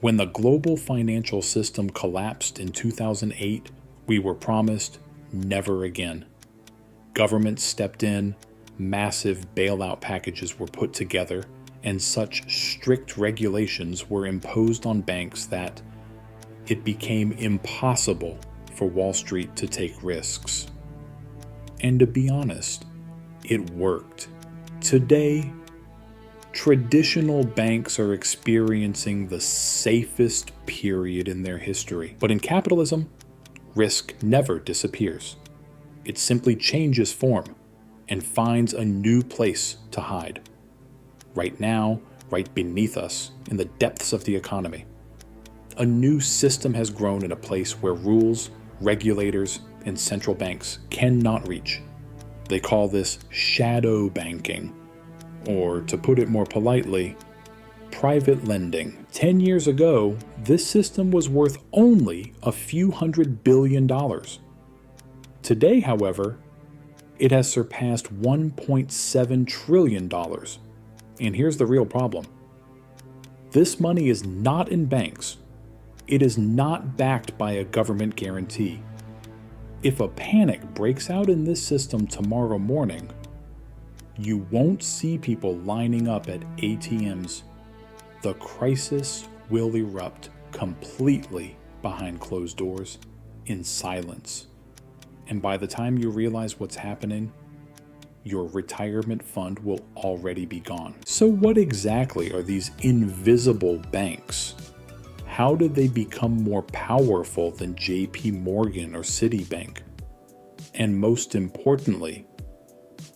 When the global financial system collapsed in 2008, we were promised never again. Governments stepped in, massive bailout packages were put together, and such strict regulations were imposed on banks that it became impossible for Wall Street to take risks. And to be honest, it worked. Today, traditional banks are experiencing the safest period in their history. But in capitalism, risk never disappears. It simply changes form and finds a new place to hide. Right now, right beneath us, in the depths of the economy, a new system has grown in a place where rules, regulators, and central banks cannot reach. They call this shadow banking, or to put it more politely, private lending. 10 years ago, this system was worth only a few $100 billion. Today, however, it has surpassed $1.7 trillion. And here's the real problem. This money is not in banks. It is not backed by a government guarantee. If a panic breaks out in this system tomorrow morning, you won't see people lining up at ATMs. The crisis will erupt completely behind closed doors, in silence. And by the time you realize what's happening, your retirement fund will already be gone. So what exactly are these invisible banks? How did they become more powerful than JP Morgan or Citibank? And most importantly,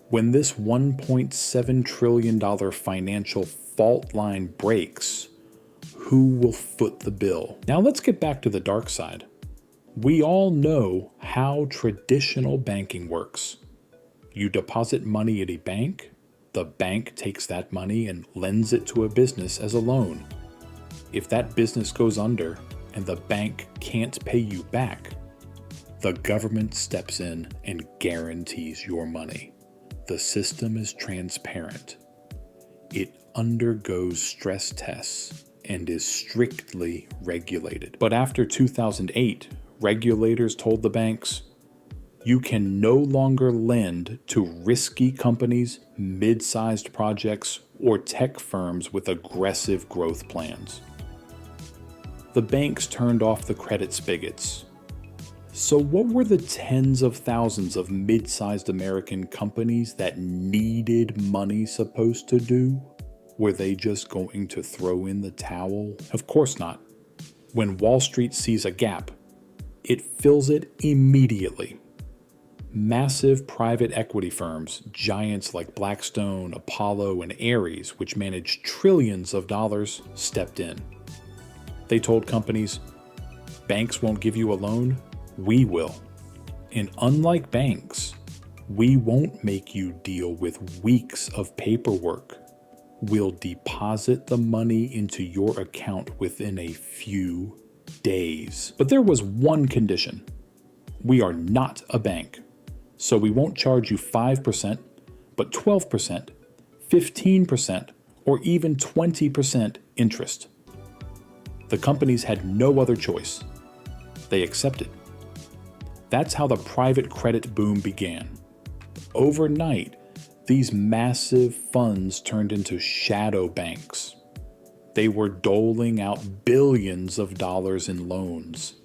when this $1.7 trillion financial fault line breaks, who will foot the bill? Now let's get back to the dark side. We all know how traditional banking works. You deposit money at a bank, the bank takes that money and lends it to a business as a loan. If that business goes under and the bank can't pay you back, the government steps in and guarantees your money. The system is transparent. It undergoes stress tests and is strictly regulated. But after 2008, regulators told the banks, you can no longer lend to risky companies, mid-sized projects, or tech firms with aggressive growth plans. The banks turned off the credit spigots. So what were the tens of thousands of mid-sized American companies that needed money supposed to do? Were they just going to throw in the towel? Of course not. When Wall Street sees a gap, it fills it immediately. Massive private equity firms, giants like Blackstone, Apollo, and Ares, which managed trillions of dollars, stepped in. They told companies, banks won't give you a loan, we will. And unlike banks, we won't make you deal with weeks of paperwork. We'll deposit the money into your account within a few days. But there was one condition. We are not a bank. So we won't charge you 5%, but 12%, 15%, or even 20% interest. The companies had no other choice. They accepted. That's how the private credit boom began. Overnight, these massive funds turned into shadow banks. They were doling out billions of dollars in loans.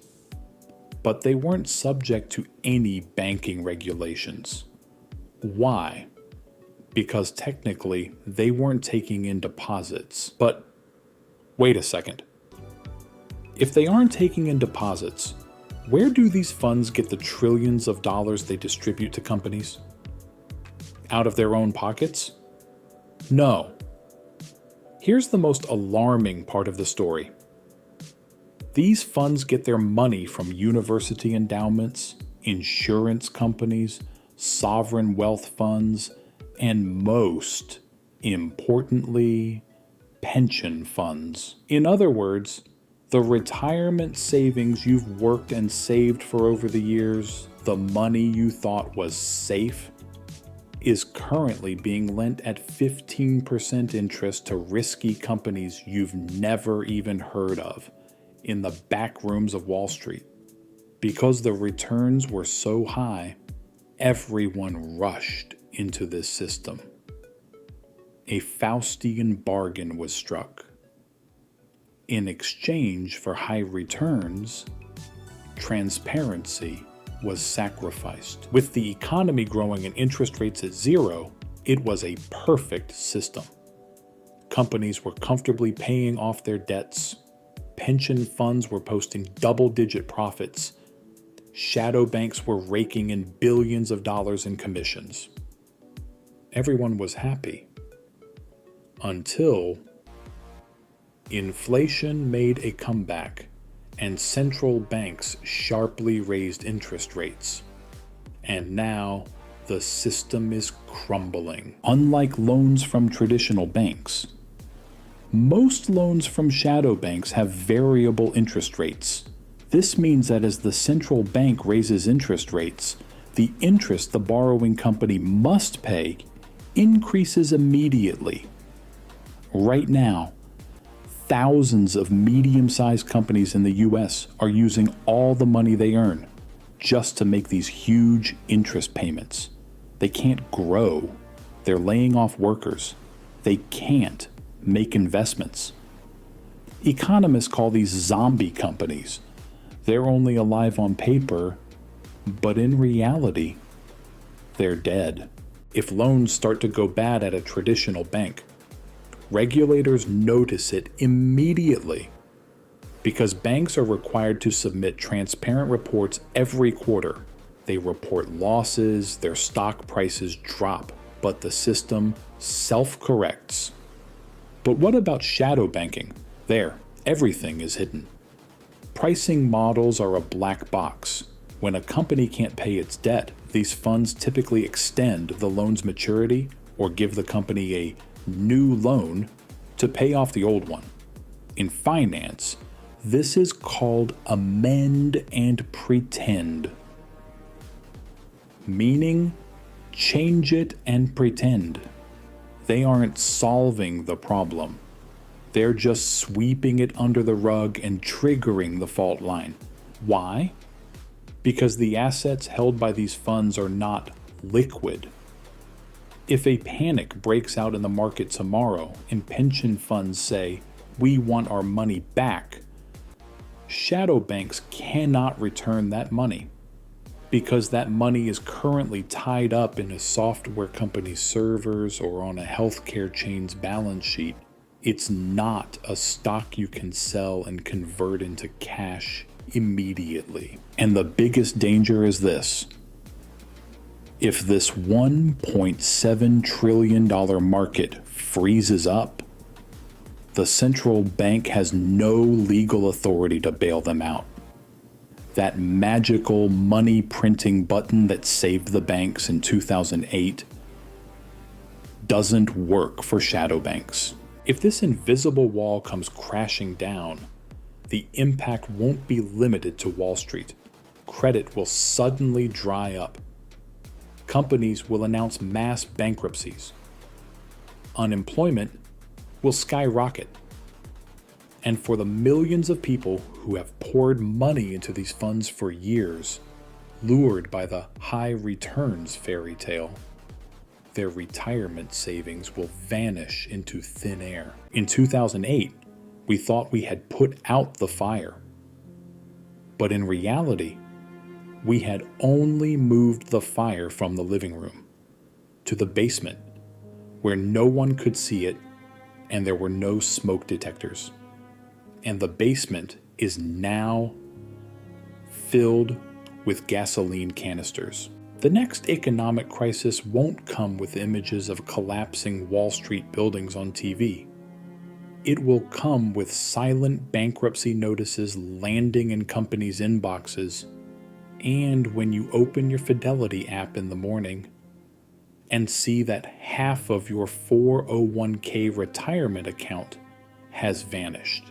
But they weren't subject to any banking regulations. Why? Because technically, they weren't taking in deposits. But wait a second. If they aren't taking in deposits, where do these funds get the trillions of dollars they distribute to companies? Out of their own pockets? No. Here's the most alarming part of the story. These funds get their money from university endowments, insurance companies, sovereign wealth funds, and most importantly, pension funds. In other words, the retirement savings you've worked and saved for over the years, the money you thought was safe, is currently being lent at 15% interest to risky companies you've never even heard of in the back rooms of Wall Street. Because the returns were so high, everyone rushed into this system. A Faustian bargain was struck. In exchange for high returns, transparency was sacrificed. With the economy growing and interest rates at zero, it was a perfect system. Companies were comfortably paying off their debts. Pension funds were posting double-digit profits. Shadow banks were raking in billions of dollars in commissions. Everyone was happy. Until inflation made a comeback and central banks sharply raised interest rates. And now the system is crumbling. Unlike loans from traditional banks, most loans from shadow banks have variable interest rates. This means that as the central bank raises interest rates, the interest the borrowing company must pay increases immediately. Right now, thousands of medium-sized companies in the US are using all the money they earn just to make these huge interest payments. They can't grow. They're laying off workers. They can't make investments. Economists call these zombie companies. They're only alive on paper, but in reality, they're dead. If loans start to go bad at a traditional bank, regulators notice it immediately because banks are required to submit transparent reports every quarter. They report losses, their stock prices drop, but the system self-corrects. But what about shadow banking? There, everything is hidden. Pricing models are a black box. When a company can't pay its debt, these funds typically extend the loan's maturity or give the company a new loan to pay off the old one. In finance, this is called amend and pretend. Meaning, change it and pretend. They aren't solving the problem. They're just sweeping it under the rug and triggering the fault line. Why? Because the assets held by these funds are not liquid. If a panic breaks out in the market tomorrow and pension funds say, "We want our money back," shadow banks cannot return that money because that money is currently tied up in a software company's servers or on a healthcare chain's balance sheet. It's not a stock you can sell and convert into cash immediately. And the biggest danger is this. If this $1.7 trillion market freezes up, the central bank has no legal authority to bail them out. That magical money printing button that saved the banks in 2008 doesn't work for shadow banks. If this invisible wall comes crashing down, the impact won't be limited to Wall Street. Credit will suddenly dry up. Companies will announce mass bankruptcies. Unemployment will skyrocket. And for the millions of people who have poured money into these funds for years, lured by the high returns fairy tale, their retirement savings will vanish into thin air. In 2008, we thought we had put out the fire. But in reality, we had only moved the fire from the living room to the basement, where no one could see it and there were no smoke detectors. And the basement is now filled with gasoline canisters. The next economic crisis won't come with images of collapsing Wall Street buildings on TV. It will come with silent bankruptcy notices landing in companies' inboxes, and when you open your Fidelity app in the morning and see that half of your 401k retirement account has vanished.